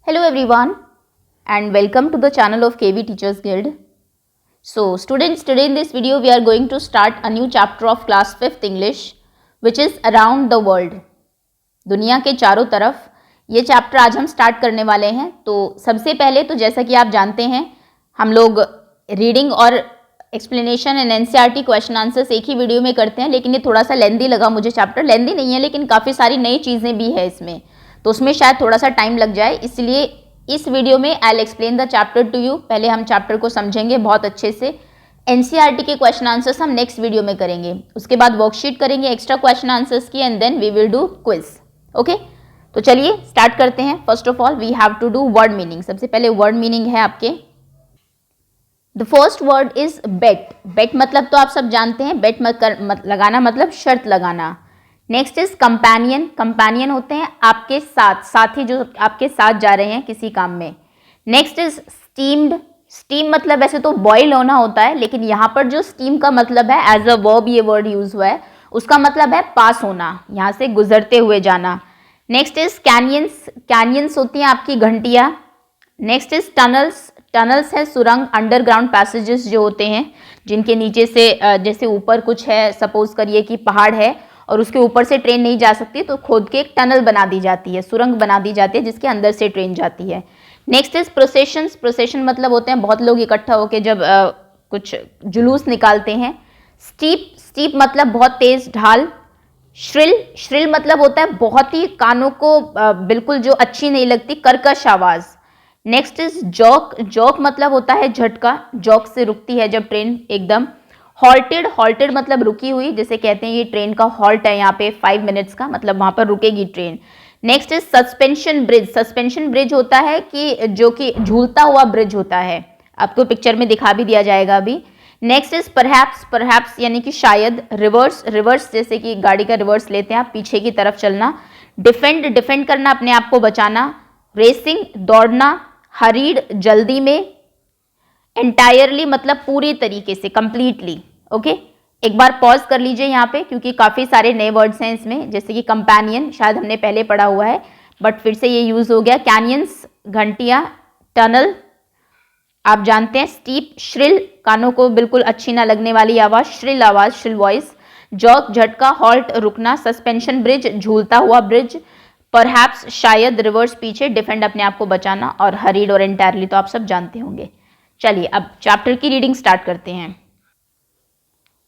Hello everyone and welcome to the channel of KB Teachers Guild. So students, today in this video we are going to start a new chapter of class 5th English which is around the world. दुनिया के चारों तरफ ये chapter आज हम start करने वाले हैं। तो सबसे पहले तो जैसा कि आप जानते हैं हम लोग रीडिंग और explanation and NCERT question answers एक ही वीडियो में करते हैं, लेकिन ये थोड़ा सा लेंदी लगा मुझे। चैप्टर लेंदी नहीं है लेकिन काफ़ी सारी नई चीज़ें भी है इसमें, तो उसमें शायद थोड़ा सा टाइम लग जाए, इसलिए इस वीडियो में I will explain the chapter two you. पहले हम चैप्टर को समझेंगे बहुत अच्छे से। एनसीईआरटी के क्वेश्चन आंसर्स हम नेक्स्ट वीडियो में करेंगे, उसके बाद वर्कशीट करेंगे एक्स्ट्रा क्वेश्चन आंसर्स की, and then we will do quiz. Okay, तो चलिए स्टार्ट करते हैं। First of all we have to do word meaning. सबसे पहले वर्ड मीनिंग है आपके। The first word is bet. Bet मतलब तो आप सब जानते हैं, बेट लगाना मतलब शर्त लगाना। Next is companion. कंपेनियन होते हैं आपके साथ, साथी जो आपके साथ जा रहे हैं किसी काम में। Next is steamed. स्टीम मतलब वैसे तो बॉयल होना होता है, लेकिन यहाँ पर जो स्टीम का मतलब है एज अ वर्ब ये वर्ड यूज हुआ है, उसका मतलब है पास होना, यहाँ से गुजरते हुए जाना। Next is canyons. कैनियंस होती हैं आपकी घंटियाँ। Next is tunnels. टनल्स है सुरंग, अंडरग्राउंड पैसेजेस जो होते हैं जिनके नीचे से जैसे ऊपर कुछ है, सपोज करिए कि पहाड़ है और उसके ऊपर से ट्रेन नहीं जा सकती तो खोद के एक टनल बना दी जाती है, सुरंग बना दी जाती है जिसके अंदर से ट्रेन जाती है। Next is processions. प्रोसेशन मतलब होते हैं बहुत लोग इकट्ठा होकर जब कुछ जुलूस निकालते हैं। स्टीप। स्टीप मतलब बहुत तेज ढाल। श्रिल। श्रिल मतलब होता है बहुत ही कानों को बिल्कुल जो अच्छी नहीं लगती, कर्कश आवाज। Next is Jacques. जॉक मतलब होता है झटका, जॉक से रुकती है जब ट्रेन एकदम। हॉल्टेड। हॉल्टेड मतलब रुकी हुई, जैसे कहते हैं ये ट्रेन का हॉल्ट है यहाँ पे 5 मिनट्स का, मतलब वहां पर रुकेगी train. Next is suspension bridge. Suspension bridge होता है कि जो कि झूलता हुआ ब्रिज होता है, आपको पिक्चर में दिखा भी दिया जाएगा अभी। Next is perhaps. परहैप्स यानी कि शायद। रिवर्स। रिवर्स जैसे कि गाड़ी का रिवर्स लेते हैं आप, पीछे की तरफ चलना। डिफेंड। डिफेंड करना, अपने आप को बचाना। रेसिंग दौड़ना। हरीड जल्दी में। एंटायरली मतलब पूरी तरीके से, कंप्लीटली। ओके, एक बार पॉज कर लीजिए यहाँ पे क्योंकि काफ़ी सारे नए वर्ड्स हैं इसमें, जैसे कि कंपेनियन शायद हमने पहले पढ़ा हुआ है बट फिर से ये यूज हो गया। कैनियंस घंटियाँ। टनल आप जानते हैं। स्टीप श्रिल, कानों को बिल्कुल अच्छी ना लगने वाली आवाज़, श्रिल आवाज़, श्रिल वॉइस। जॉक झटका, हॉल्ट रुकना। सस्पेंशन ब्रिज झूलता हुआ ब्रिज। परहैप्स शायद, रिवर्स पीछे। डिफेंड अपने आप को बचाना, और हरीड और एंटायरली तो आप सब जानते होंगे। चलिए अब चैप्टर की रीडिंग स्टार्ट करते हैं।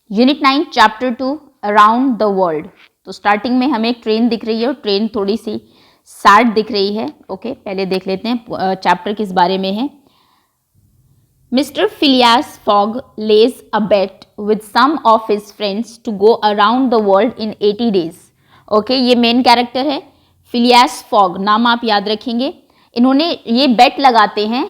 Unit 9 chapter 2 around the world. तो स्टार्टिंग में हमें एक ट्रेन दिख रही है और ट्रेन थोड़ी सी सैड दिख रही है। ओके, पहले देख लेते हैं चैप्टर किस बारे में है। Mister Phileas Fogg lays a bet with some of his friends to go around the world in 80 days. Okay, ये मेन कैरेक्टर है फिलियास फॉग, नाम आप याद रखेंगे। इन्होंने ये बेट लगाते हैं,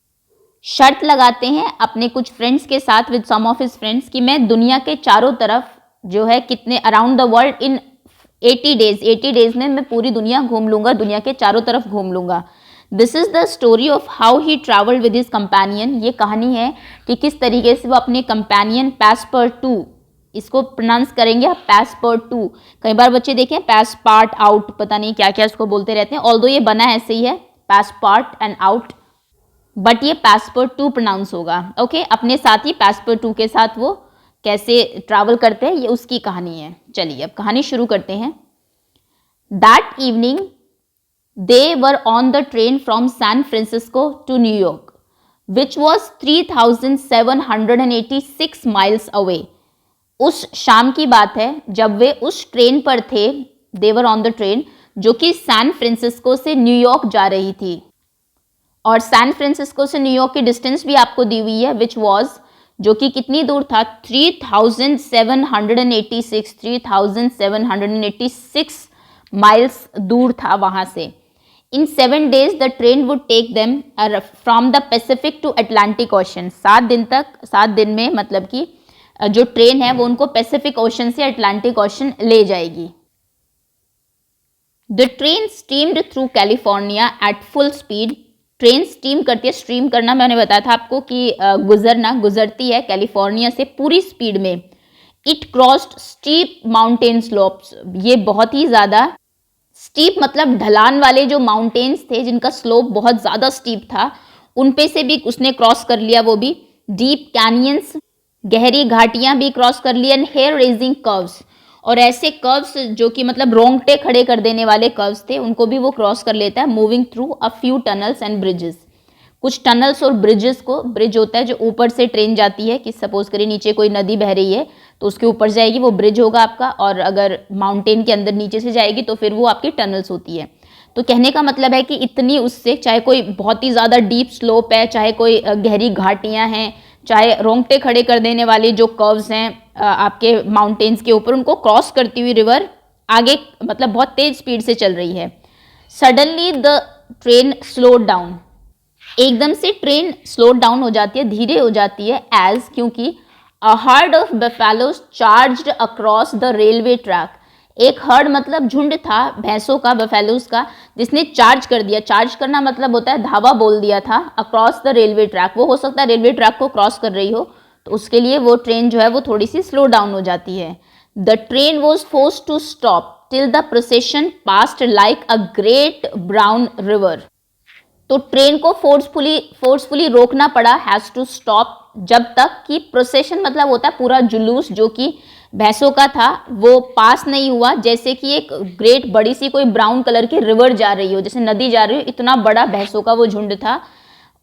शर्त लगाते हैं अपने कुछ फ्रेंड्स के साथ, with some of his friends, कि मैं दुनिया के चारों तरफ जो है कितने around the world in 80 days, 80 days में मैं पूरी दुनिया घूम लूंगा, दुनिया के चारों तरफ घूम लूंगा। This is the story of how he travelled with his companion. ये कहानी है कि किस तरीके से वो अपने कंपेनियन पैसपर्टू, इसको प्रोनाउंस करेंगे आप पैसपर्टू। कई बार बच्चे देखें पैसपार्ट आउट, पता नहीं क्या क्या इसको बोलते रहते हैं, ऑल्दो ये बना ऐसे ही है पैसपार्ट एंड आउट, बट ये पैसपर्टू प्रोनाउंस होगा। ओके, अपने साथ ही पैसपर्टू के साथ वो कैसे ट्रैवल करते हैं ये उसकी कहानी है। चलिए अब कहानी शुरू करते हैं। That evening they were on the train from San Francisco to New York which was 3786 miles away. उस शाम की बात है जब वे उस ट्रेन पर थे, दे वर ऑन द ट्रेन, जो कि सैन फ्रांसिस्को से न्यूयॉर्क जा रही थी। और सैन फ्रांसिस्को से न्यूयॉर्क की डिस्टेंस भी आपको दी हुई है, विच वॉज, जो कि कितनी दूर था, 3786 माइल्स दूर था वहां से। In 7 days the train would take them from the Pacific to Atlantic ocean. 7 दिन तक, 7 दिन में मतलब कि जो ट्रेन है वो उनको पैसिफिक ओशन से अटलांटिक ओशन ले जाएगी। The train steamed through California at full speed. Train steam करती है, स्ट्रीम करना मैंने बताया था आपको कि गुजरना, गुजरती है कैलिफोर्निया से पूरी स्पीड में। It crossed steep mountain slopes. ये बहुत ही ज़्यादा स्टीप मतलब ढलान वाले जो माउंटेन्स थे जिनका स्लोप बहुत ज़्यादा स्टीप था, उन पे से भी उसने क्रॉस कर लिया, वो भी डीप कैनियंस, गहरी घाटियां भी क्रॉस कर ली, एंड हेयर रेजिंग कर्व्स, और ऐसे कर्व्स जो कि मतलब रोंगटे खड़े कर देने वाले कर्व्स थे, उनको भी वो क्रॉस कर लेता है, moving through a few tunnels and bridges. कुछ टनल्स और ब्रिजेस को, ब्रिज होता है जो ऊपर से ट्रेन जाती है, कि सपोज करिए नीचे कोई नदी बह रही है तो उसके ऊपर जाएगी, वो ब्रिज होगा आपका, और अगर माउंटेन के अंदर नीचे से जाएगी तो फिर वो आपकी टनल्स होती है। तो कहने का मतलब है कि इतनी उससे, चाहे कोई बहुत ही ज़्यादा डीप स्लोप है, चाहे कोई गहरी घाटियाँ हैं, चाहे रोंगटे खड़े कर देने वाले जो कर्व्स हैं आपके माउंटेन्स के ऊपर, उनको क्रॉस करती हुई रिवर आगे मतलब बहुत तेज स्पीड से चल रही है। Suddenly the train slowed down, एकदम से ट्रेन स्लो डाउन हो जाती है, धीरे हो जाती है, एज क्योंकि a herd of buffaloes charged across the railway track, एक हर्ड मतलब झुंड था भैंसों का, बफेलोज का, जिसने चार्ज कर दिया। चार्ज करना मतलब होता है धावा बोल दिया था, अक्रॉस द रेलवे ट्रैक, वो हो सकता है रेलवे ट्रैक को क्रॉस कर रही हो, तो उसके लिए वो ट्रेन जो है वो थोड़ी सी स्लो डाउन हो जाती है। The train was forced to stop till the procession passed like a great brown river, तो ट्रेन को फोर्सफुली रोकना पड़ा, हैज टू स्टॉप, जब तक कि प्रोसेशन मतलब होता है पूरा जुलूस जो कि भैंसों का था वो पास नहीं हुआ, जैसे कि एक ग्रेट बड़ी सी कोई ब्राउन कलर की रिवर जा रही हो, जैसे नदी जा रही हो, इतना बड़ा भैंसों का वो झुंड था,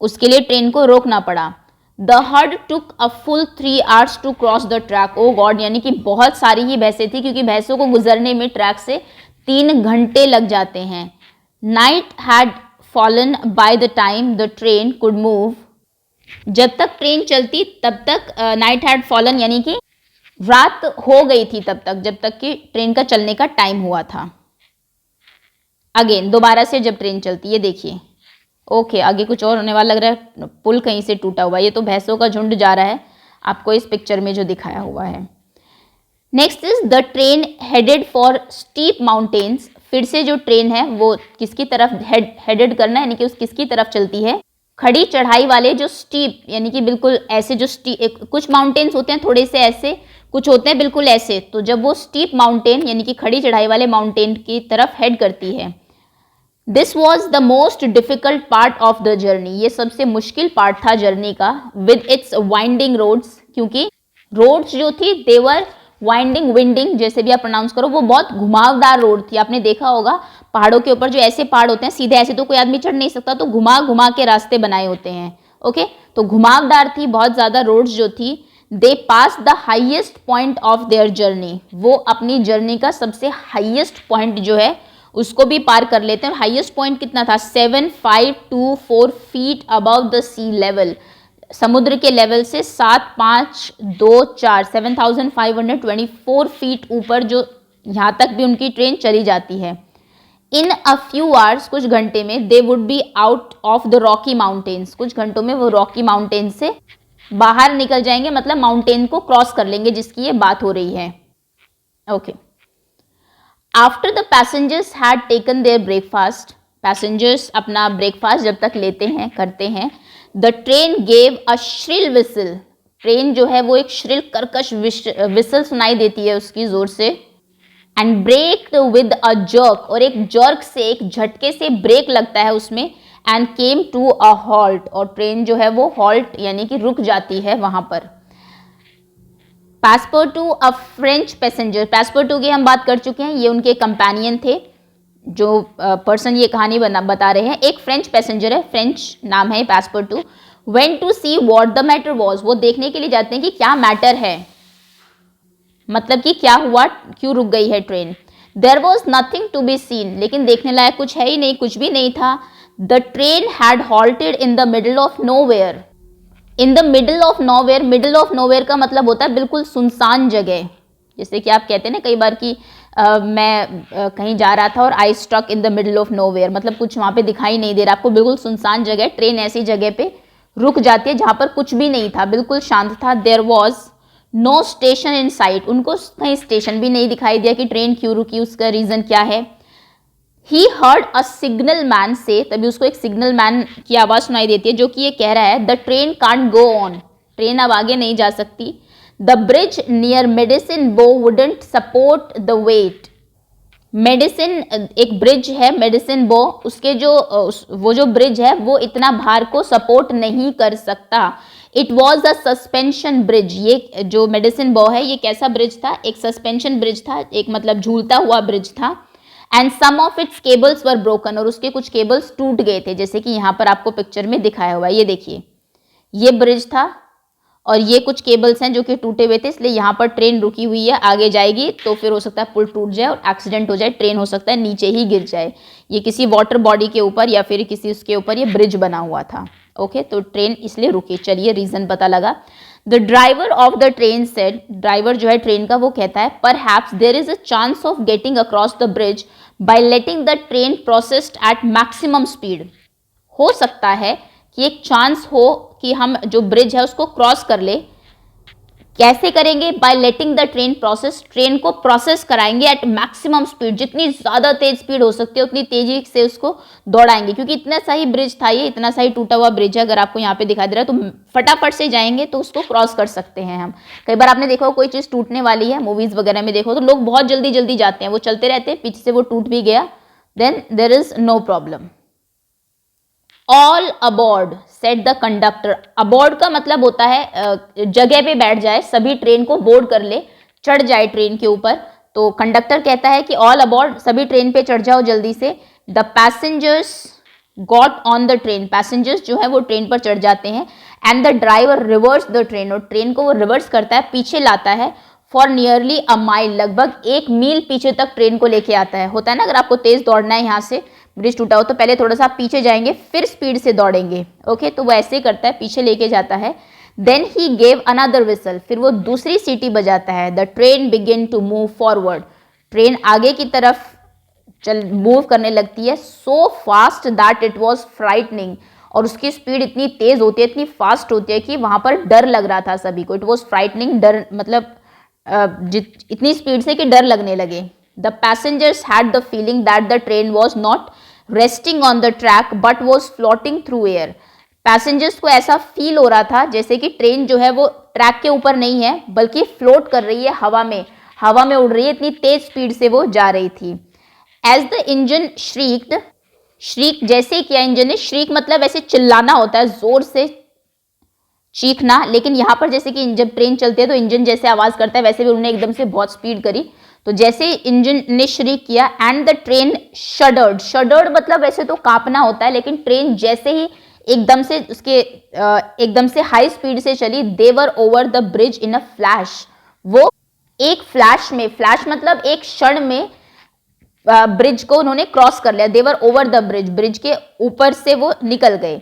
उसके लिए ट्रेन को रोकना पड़ा। The herd took a full 3 hours to cross the track, oh God, यानी कि बहुत सारी ही भैंसें थी, क्योंकि भैंसों को गुजरने में ट्रैक से 3 घंटे लग जाते हैं। Night had fallen by the time the train could move, जब तक ट्रेन चलती तब तक नाइट हैड फॉलन यानी कि रात हो गई थी तब तक, जब तक कि ट्रेन का चलने का टाइम हुआ था। अगेन दोबारा से जब ट्रेन चलती, ये देखिए, ओके आगे कुछ और होने वाला लग रहा है, पुल कहीं से टूटा हुआ, ये तो भैंसों का झुंड जा रहा है आपको इस पिक्चर में जो दिखाया हुआ है। Next is the train headed for steep mountains, फिर से जो ट्रेन है वो किसकी तरफ हेडेड करना है, यानी कि उस किसकी तरफ चलती है, खड़ी चढ़ाई वाले जो स्टीप, यानी कि बिल्कुल ऐसे जो कुछ माउंटेन्स होते हैं थोड़े से ऐसे, कुछ होते हैं बिल्कुल ऐसे, तो जब वो स्टीप माउंटेन यानी कि खड़ी चढ़ाई वाले माउंटेन की तरफ हेड करती है। This was the most difficult part of the journey, ये सबसे मुश्किल पार्ट था जर्नी का, विद इट्स वाइंडिंग रोड्स, क्योंकि रोड्स जो थी देवर वाइंडिंग विंडिंग, जैसे भी आप प्रोनाउंस करो, वो बहुत घुमावदार रोड थी। आपने देखा होगा पहाड़ों के ऊपर जो ऐसे पहाड़ होते हैं सीधे ऐसे तो कोई आदमी चढ़ नहीं सकता, तो घुमा घुमा के रास्ते बनाए होते हैं। ओके, तो घुमावदार थी बहुत ज़्यादा रोड्स जो थी। They pass the highest point of their journey, वो अपनी जर्नी का सबसे हाइएस्ट पॉइंट जो है उसको भी पार कर लेते हैं। हाईएस्ट पॉइंट कितना था, 7524 feet above the sea level, समुद्र के लेवल से 7524 7524 फीट ऊपर, जो यहाँ तक भी उनकी ट्रेन चली जाती है। इन अ फ्यू आवर्स, कुछ घंटे में, they would be out of the Rocky mountains, कुछ घंटों में वो रॉकी माउंटेन से बाहर निकल जाएंगे, मतलब माउंटेन को क्रॉस कर लेंगे जिसकी ये बात हो रही है। Okay, after the passengers had taken their breakfast, passengers अपना ब्रेकफास्ट जब तक लेते हैं करते हैं, the train gave a shrill whistle, train जो है वो एक श्रिल कर्कश विसल सुनाई देती है उसकी जोर से, and brake with a jerk, और एक जर्क से, एक झटके से ब्रेक लगता है उसमें, and came to a halt, और ट्रेन जो है वो हॉल्ट यानी कि रुक जाती है वहां पर। पैसपोर्टू अ फ्रेंच पैसेंजर, पैसपोर्टू की हम बात कर चुके हैं, ये उनके कंपेनियन थे जो पर्सन ये कहानी बता रहे हैं, एक फ्रेंच पैसेंजर है, फ्रेंच नाम है Passepartout. Went to see what the matter was, वो देखने के लिए जाते हैं कि क्या मैटर है, मतलब कि क्या हुआ, क्यों रुक गई है train. There was nothing to be seen, लेकिन देखने लायक कुछ है ही नहीं, कुछ भी नहीं था। The train had halted in the middle of nowhere, in the middle of nowhere, middle of nowhere का मतलब होता है बिल्कुल सुनसान जगह, जैसे कि आप कहते हैं ना कई बार कि मैं कहीं जा रहा था और I struck in the middle of nowhere, मतलब कुछ वहाँ पे दिखाई नहीं दे रहा आपको, बिल्कुल सुनसान जगह। ट्रेन ऐसी जगह पे रुक जाती है जहाँ पर कुछ भी नहीं था, बिल्कुल शांत था। There was no station in sight, उनको कहीं स्टेशन भी नहीं दिखाई दिया कि ट्रेन क्यों रुकी, उसका रीज़न क्या है। He heard a signal man से, तभी उसको एक सिग्नल मैन की आवाज़ सुनाई देती है जो कि ये कह रहा है the train can't go on, train अब आगे नहीं जा सकती। The bridge near Medicine Bow wouldn't support the weight, Medicine, एक ब्रिज है मेडिसिन बो, उसके जो वो जो ब्रिज है वो इतना भार को सपोर्ट नहीं कर सकता। It was a suspension bridge. ये जो मेडिसिन बो है ये कैसा ब्रिज था? एक सस्पेंशन ब्रिज था, एक मतलब झूलता हुआ ब्रिज था। And some of its cables were broken, और उसके कुछ केबल्स टूट गए थे, जैसे कि यहाँ पर आपको पिक्चर में दिखाया हुआ है। ये देखिए, ये ब्रिज था और ये कुछ केबल्स हैं जो कि टूटे हुए थे, इसलिए यहाँ पर ट्रेन रुकी हुई है। आगे जाएगी तो फिर हो सकता है पुल टूट जाए और एक्सीडेंट हो जाए, ट्रेन हो सकता है नीचे ही गिर जाए। ये किसी वाटर बॉडी के ऊपर या फिर किसी उसके ऊपर ये ब्रिज बना हुआ था। ओके, तो ट्रेन इसलिए रुकी। चलिए रीजन पता लगा। The driver of the train said, driver जो है ट्रेन का वो कहता है, perhaps there is a chance of getting across the bridge by letting the train processed at maximum speed. हो सकता है कि एक चांस हो कि हम जो ब्रिज है उसको क्रॉस कर ले। कैसे करेंगे? By letting the train process, train को प्रोसेस कराएंगे एट मैक्सिमम स्पीड, जितनी ज़्यादा तेज स्पीड हो सकती है उतनी तेजी से उसको दौड़ाएंगे, क्योंकि इतना सही ब्रिज था, ये इतना सही टूटा हुआ ब्रिज है। अगर आपको यहाँ पे दिखाई दे रहा है तो फटाफट से जाएंगे तो उसको क्रॉस कर सकते हैं हम। कई बार आपने देखा हो कोई चीज़ टूटने वाली है, मूवीज़ वगैरह में देखो तो लोग बहुत जल्दी जल्दी जाते हैं, वो चलते रहते हैं, पीछे से वो टूट भी गया, then there is no problem. All aboard said the conductor. Aboard का मतलब होता है जगह पे बैठ जाए, सभी ट्रेन को बोर्ड कर ले, चढ़ जाए ट्रेन के ऊपर। तो कंडक्टर कहता है कि ऑल अबॉर्ड, सभी ट्रेन पे चढ़ जाओ जल्दी से। The passengers got on the train, passengers जो है वो ट्रेन पर चढ़ जाते हैं। And the driver reverse the train, और ट्रेन को वो रिवर्स करता है, पीछे लाता है। फॉर नियरली अ माइल, लगभग 1 मील पीछे तक ट्रेन को लेके आता है। होता है ना, अगर आपको तेज दौड़ना है, यहाँ से ब्रिज टूटा हो तो पहले थोड़ा सा पीछे जाएंगे फिर स्पीड से दौड़ेंगे। ओके, तो वो ऐसे ही करता है, पीछे लेके जाता है। Then he gave another whistle, फिर वो दूसरी सीटी बजाता है। The train begin to move forward, train आगे की तरफ चल मूव करने लगती है। So fast that it was frightening, और उसकी स्पीड इतनी तेज होती है, इतनी फास्ट होती है कि वहां पर डर लग रहा था सभी को। इट वॉज फ्राइटनिंग, डर मतलब इतनी स्पीड से कि डर लगने लगे। The passengers had the feeling that the train was not resting on the track but was floating through air. Passengers को ऐसा फील हो रहा था जैसे कि ट्रेन जो है वो ट्रैक के ऊपर नहीं है बल्कि फ्लोट कर रही है, हवा में उड़ रही है, इतनी तेज स्पीड से वो जा रही थी। एज द इंजन श्रीक्ड, श्रीक जैसे किया इंजन ने, श्रीक मतलब ऐसे चिल्लाना होता है, जोर से चीखना, लेकिन यहाँ पर जैसे कि जब ट्रेन चलती है तो इंजन जैसे आवाज करता है वैसे भी उन्होंने एकदम से बहुत स्पीड करी। तो जैसे इंजन ने श्रीक किया, and the train shuddered, shuddered मतलब वैसे तो कांपना होता है, लेकिन ट्रेन जैसे ही एकदम से उसके एकदम से हाई स्पीड से चली, they were over the bridge in a flash, वो एक फ्लैश में, फ्लैश मतलब एक क्षण में ब्रिज को उन्होंने क्रॉस कर लिया। They were over the bridge, bridge के ऊपर से वो निकल गए।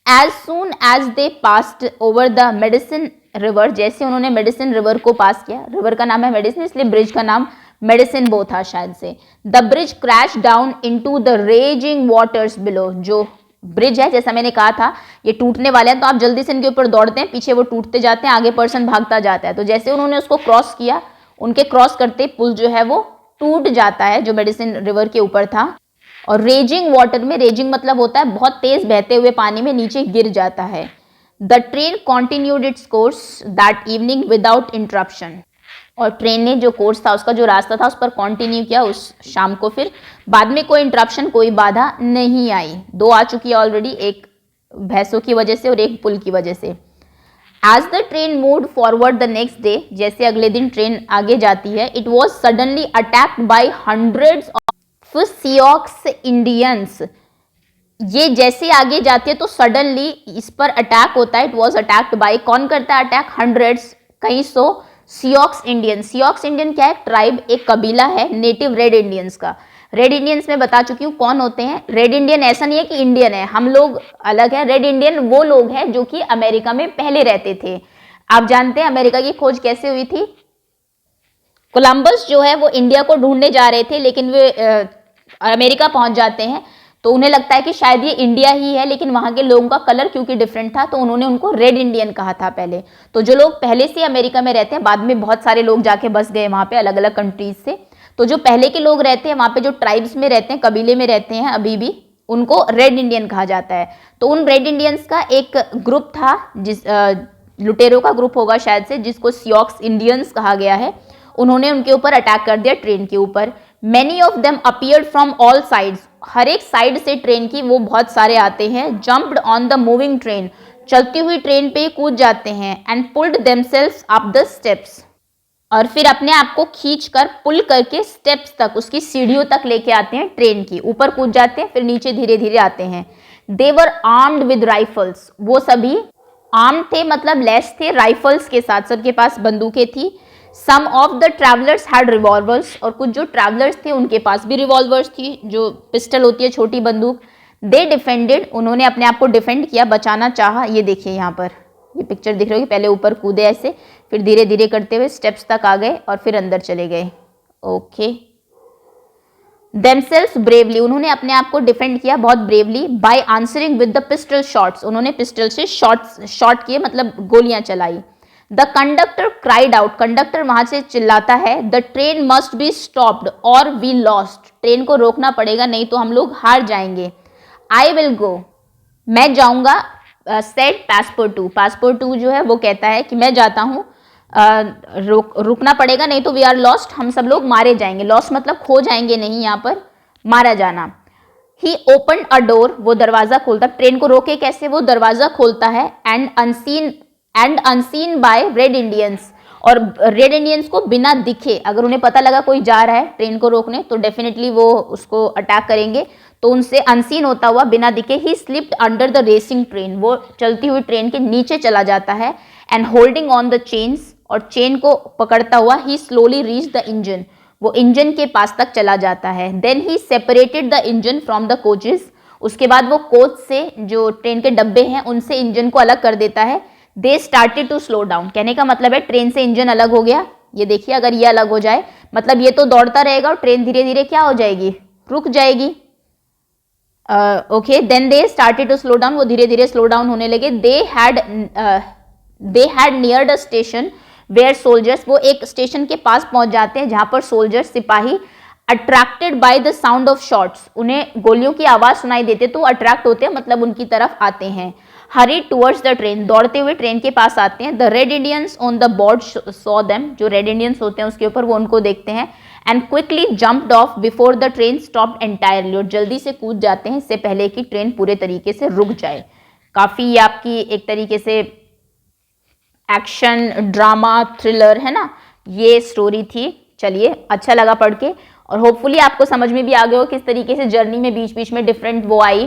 As soon as they passed over the Medicine river, जैसे उन्होंने मेडिसिन रिवर को पास किया, रिवर का नाम है मेडिसिन इसलिए ब्रिज का नाम मेडिसिन बो था शायद से। The bridge crash down into the raising waters below, जो ब्रिज है जैसा मैंने कहा था ये टूटने वाले हैं, तो आप जल्दी से इनके ऊपर दौड़ते हैं, पीछे वो टूटते जाते हैं, आगे पर्सन भागता जाता है। तो जैसे उन्होंने उसको क्रॉस किया, उनके क्रॉस करते पुल जो है वो टूट जाता है जो मेडिसिन रिवर के ऊपर था, और रेजिंग वाटर में, रेजिंग मतलब होता है बहुत तेज बहते हुए पानी में, नीचे गिर जाता है। The train continued its course that evening without interruption, और ट्रेन ने जो कोर्स था उसका जो रास्ता था उस पर कंटिन्यू किया उस शाम को, फिर बाद में कोई इंटरप्शन, कोई बाधा नहीं आई। 2 आ चुकी है ऑलरेडी, एक भैंसों की वजह से और एक पुल की वजह से। As the train moved forward the next day, जैसे अगले दिन ट्रेन आगे जाती है, it was suddenly attacked by hundreds of Sioux Indians. ये जैसे आगे जाती है तो सडनली इस पर अटैक होता है। इट वॉज अटैक्ड बाई, कौन करता है अटैक? हंड्रेड्स, कई सौ सियोक्स इंडियन। सियोक्स इंडियन क्या है? ट्राइब, एक कबीला है नेटिव रेड इंडियंस का। रेड इंडियंस में बता चुकी हूँ कौन होते हैं। रेड इंडियन ऐसा नहीं है कि इंडियन है, हम लोग अलग है। रेड इंडियन वो लोग हैं जो कि अमेरिका में पहले रहते थे। आप जानते हैं अमेरिका की खोज कैसे हुई थी? कोलंबस जो है वो इंडिया को ढूंढने जा रहे थे, लेकिन वे अमेरिका पहुंच जाते हैं तो उन्हें लगता है कि शायद ये इंडिया ही है, लेकिन वहां के लोगों का कलर क्योंकि डिफरेंट था तो उन्होंने उनको रेड इंडियन कहा था पहले। तो जो लोग पहले से अमेरिका में रहते हैं, बाद में बहुत सारे लोग जाके बस गए वहां पे अलग अलग कंट्रीज से, तो जो पहले के लोग रहते हैं वहां पे, जो ट्राइब्स में रहते हैं, कबीले में रहते हैं अभी भी, उनको रेड इंडियन कहा जाता है। तो उन रेड इंडियंस का एक ग्रुप था, जिस लुटेरों का ग्रुप होगा शायद से, जिसको सियोक्स इंडियंस कहा गया है। उन्होंने उनके ऊपर अटैक कर दिया ट्रेन के ऊपर। Many of them appeared from all sides, हर एक साइड से ट्रेन की वो बहुत सारे आते हैं। Jumped on the moving train, चलती हुई ट्रेन पे कूद जाते हैं। And pulled themselves up the steps, और फिर अपने आप को खींचकर पुल करके स्टेप्स तक, उसकी सीढ़ियों तक लेके आते हैं ट्रेन की, ऊपर कूद जाते हैं फिर नीचे धीरे धीरे आते हैं। दे वर आर्म्ड विद राइफल्स, वो सभी आर्म थे मतलब लैस थे राइफल्स के साथ, सबके पास बंदूकें थी। Some of the travellers had revolvers, और कुछ जो ट्रैवलर्स थे उनके पास भी रिवॉल्वर्स थी, जो पिस्टल होती है छोटी बंदूक। दे डिफेंडेड, उन्होंने अपने आप को डिफेंड किया, बचाना चाहा। ये देखिए यहाँ पर ये पिक्चर दिख रही होगी, पहले ऊपर कूदे ऐसे, फिर धीरे धीरे करते हुए स्टेप्स तक आ गए और फिर अंदर चले गए। ओके। देमसेल्व्स ब्रेवली, उन्होंने अपने आप को डिफेंड किया बहुत bravely. By answering with the pistol shots, उन्होंने पिस्टल से शॉट किए मतलब गोलियां चलाई। The conductor cried out, conductor वहां से चिल्लाता है, the train must be stopped or we lost, train को रोकना पड़ेगा नहीं तो हम लोग हार जाएंगे। आई विल गो, मैं जाऊंगा। सेट पासपोर्ट टू जो है वो कहता है कि मैं जाता हूँ, रुकना पड़ेगा नहीं तो वी आर लॉस्ट, हम सब लोग मारे जाएंगे। लॉस्ट मतलब खो जाएंगे नहीं, यहाँ पर मारा जाना। ही ओपन अ डोर, वो दरवाजा खोलता, ट्रेन को रोके कैसे, वो दरवाजा खोलता है। And unseen by Red Indians, और रेड इंडियंस को बिना दिखे, अगर उन्हें पता लगा कोई जा रहा है ट्रेन को रोकने तो डेफिनेटली वो उसको अटैक करेंगे, तो उनसे अनसीन होता हुआ बिना दिखे ही slipped under the racing train, वो चलती हुई ट्रेन के नीचे चला जाता है। And holding on the chains, और चेन को पकड़ता हुआ ही स्लोली रीच द इंजन, वो इंजन के पास तक चला जाता है। Then he separated the engine from the coaches, उसके बाद वो कोच से, जो ट्रेन के डब्बे हैं उनसे इंजन को अलग कर देता है। They started to slow down, कहने का मतलब है ट्रेन से इंजन अलग हो गया। ये देखिए अगर ये अलग हो जाए मतलब ये तो दौड़ता रहेगा और ट्रेन धीरे धीरे क्या हो जाएगी, रुक जाएगी। Okay, then they started to slow down, वो धीरे धीरे स्लो डाउन होने लगे। They had neared a station where soldiers, वो एक स्टेशन के पास पहुंच जाते हैं जहां पर सोल्जर्स, सिपाही, attracted by the sound of shots, उन्हें गोलियों की आवाज सुनाई देते तो अट्रैक्ट होते हैं मतलब उनकी तरफ आते हैं। हरी टूवर्ड्स द ट्रेन, दौड़ते हुए ट्रेन के पास आते हैं। The red Indians on the board saw them, जो रेड इंडियंस होते हैं उसके ऊपर वो उनको देखते हैं। And quickly jumped of before the train stopped entirely, और जल्दी से कूद जाते हैं इससे पहले कि ट्रेन पूरे तरीके से रुक जाए। काफी आपकी एक तरीके से एक्शन ड्रामा थ्रिलर है ना, ये स्टोरी थी। चलिए अच्छा लगा पढ़ के, और होपफुली आपको समझ में भी आ गया हो किस तरीके से जर्नी में बीच बीच में डिफरेंट वो आई,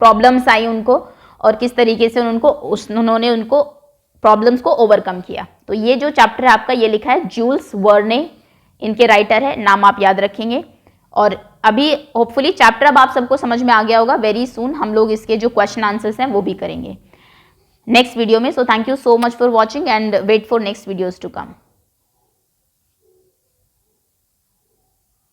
प्रॉब्लम्स आई उनको, और किस तरीके से उन्होंने उनको प्रॉब्लम्स को ओवरकम किया। तो ये जो चैप्टर है आपका, ये लिखा है जूल्स वर्ने, इनके राइटर है, नाम आप याद रखेंगे। और अभी होपफुली चैप्टर अब आप सबको समझ में आ गया होगा। वेरी सून हम लोग इसके जो क्वेश्चन आंसर्स हैं वो भी करेंगे नेक्स्ट वीडियो में। So thank you so much for watching and wait for next videos to come.